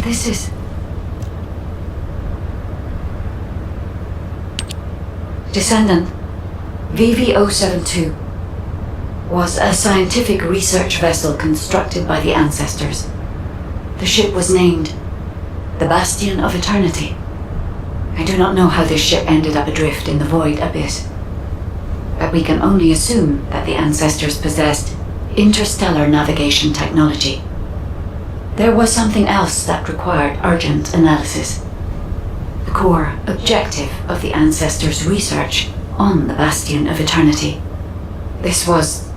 This is... Descendant, VV-072, was a scientific research vessel constructed by the ancestors. The ship was named the Bastion of Eternity. I do not know how this ship ended up adrift in the void abyss, but we can only assume that the ancestors possessed interstellar navigation technology. There was something else that required urgent analysis. The core objective of the ancestors' research on the Bastion of Eternity. This was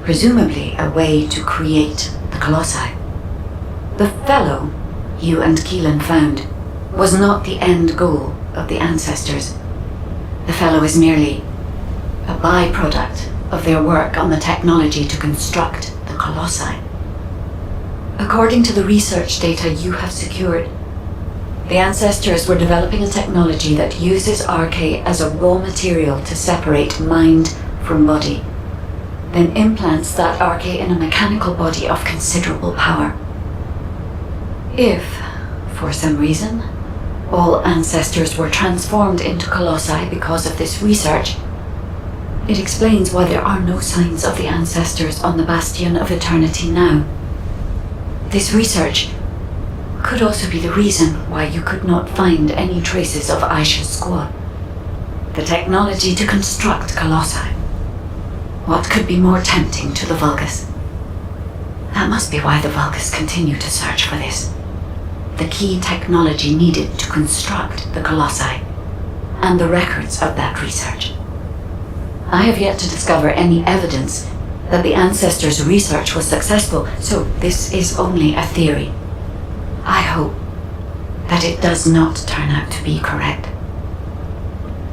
presumably a way to create the Colossi. The fellow you and Keelan found was not the end goal of the ancestors. The fellow is merely a byproduct of their work on the technology to construct the Colossi. According to the research data you have secured, the ancestors were developing a technology that uses RK as a raw material to separate mind from body, then implants that RK in a mechanical body of considerable power. If, for some reason, all ancestors were transformed into colossi because of this research, it explains why there are no signs of the ancestors on the Bastion of Eternity now. This research could also be the reason why you could not find any traces of Aisha's squad. The technology to construct colossi. What could be more tempting to the Vulgus? That must be why the Vulgus continue to search for this. The key technology needed to construct the colossi, and the records of that research. I have yet to discover any evidence that the ancestors' research was successful, so this is only a theory. I hope that it does not turn out to be correct.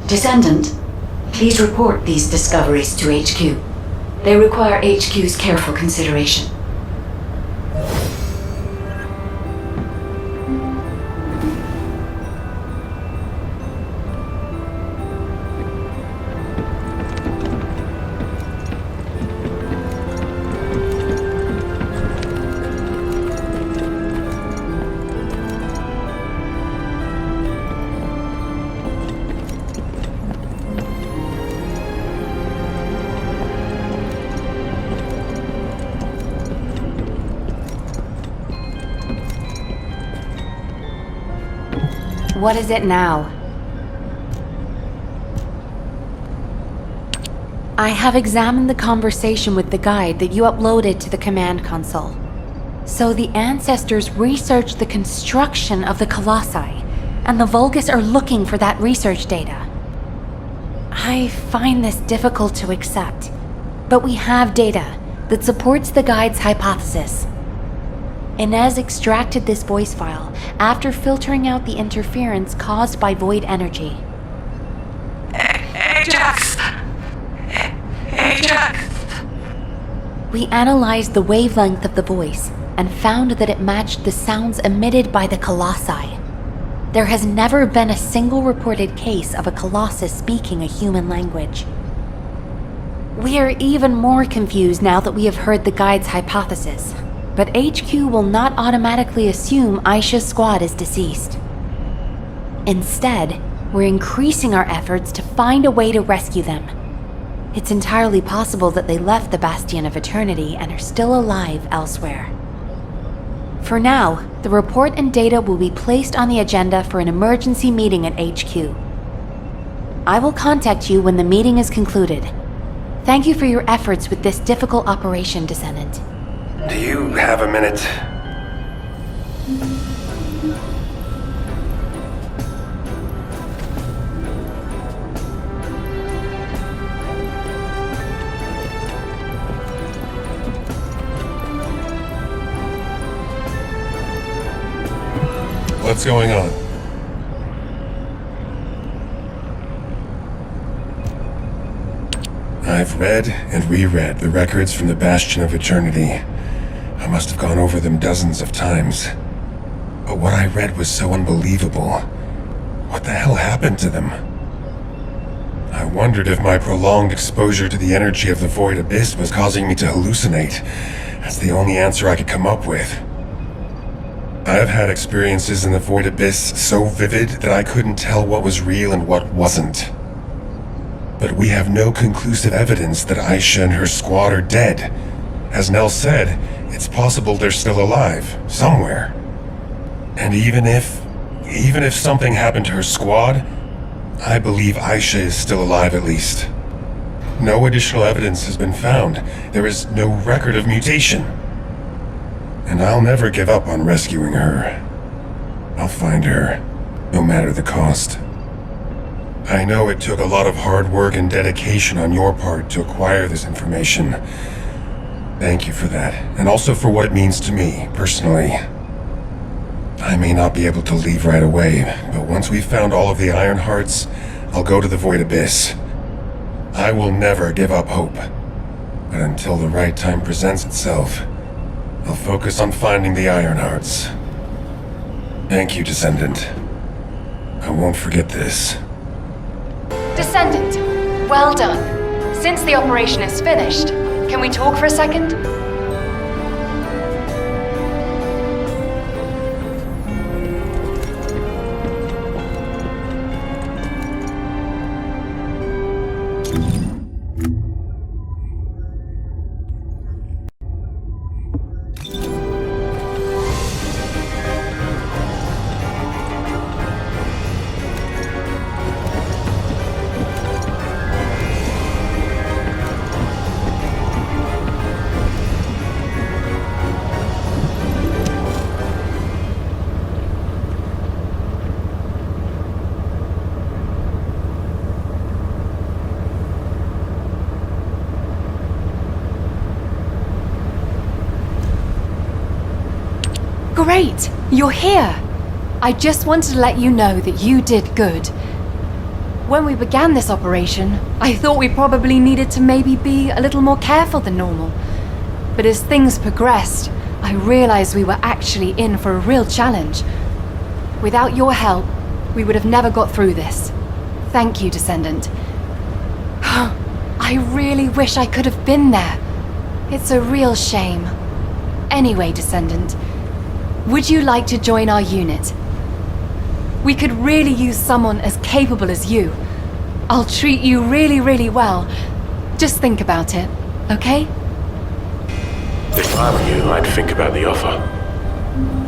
Descendant, please report these discoveries to HQ. They require HQ's careful consideration. What is it now? I have examined the conversation with the guide that you uploaded to the command console. So the ancestors researched the construction of the colossi, and the Vulgus are looking for that research data. I find this difficult to accept, but we have data that supports the guide's hypothesis. Inez extracted this voice file after filtering out the interference caused by void energy. Ajax! Ajax! We analyzed the wavelength of the voice and found that it matched the sounds emitted by the colossi. There has never been a single reported case of a colossus speaking a human language. We are even more confused now that we have heard the guide's hypothesis. But HQ will not automatically assume Aisha's squad is deceased. Instead, we're increasing our efforts to find a way to rescue them. It's entirely possible that they left the Bastion of Eternity and are still alive elsewhere. For now, the report and data will be placed on the agenda for an emergency meeting at HQ. I will contact you when the meeting is concluded. Thank you for your efforts with this difficult operation, Descendant. Do you have a minute? What's going on? I've read and reread the records from the Bastion of Eternity. I must have gone over them dozens of times. But what I read was so unbelievable. What the hell happened to them? I wondered if my prolonged exposure to the energy of the Void Abyss was causing me to hallucinate. That's the only answer I could come up with. I've had experiences in the Void Abyss so vivid that I couldn't tell what was real and what wasn't. But we have no conclusive evidence that Aisha and her squad are dead. As Nell said, it's possible they're still alive, somewhere. And even if something happened to her squad, I believe Aisha is still alive at least. No additional evidence has been found. There is no record of mutation. And I'll never give up on rescuing her. I'll find her, no matter the cost. I know it took a lot of hard work and dedication on your part to acquire this information. Thank you for that, and also for what it means to me, personally. I may not be able to leave right away, but once we've found all of the Iron Hearts, I'll go to the Void Abyss. I will never give up hope. But until the right time presents itself, I'll focus on finding the Iron Hearts. Thank you, Descendant. I won't forget this. Descendant, well done. Since the operation is finished, can we talk for a second? Great! You're here! I just wanted to let you know that you did good. When we began this operation, I thought we probably needed to maybe be a little more careful than normal. But as things progressed, I realized we were actually in for a real challenge. Without your help, we would have never got through this. Thank you, Descendant. I really wish I could have been there. It's a real shame. Anyway, Descendant, would you like to join our unit? We could really use someone as capable as you. I'll treat you really, really well. Just think about it, okay? If I were you, I'd think about the offer.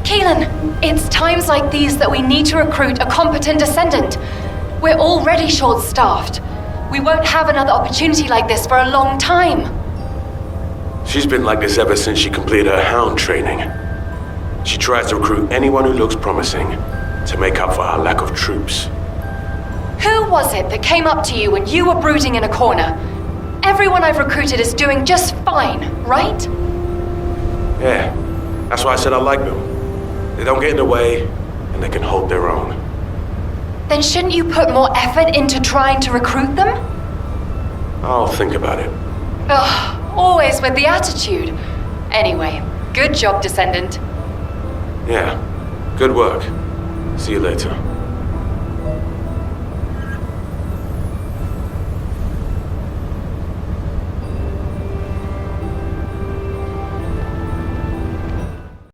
Keelan, it's times like these that we need to recruit a competent Descendant. We're already short-staffed. We won't have another opportunity like this for a long time. She's been like this ever since she completed her hound training. She tries to recruit anyone who looks promising to make up for our lack of troops. Who was it that came up to you when you were brooding in a corner? Everyone I've recruited is doing just fine, right? Yeah, that's why I said I like them. They don't get in the way, and they can hold their own. Then shouldn't you put more effort into trying to recruit them? I'll think about it. Ugh, always with the attitude. Anyway, good job, Descendant. Yeah, good work. See you later.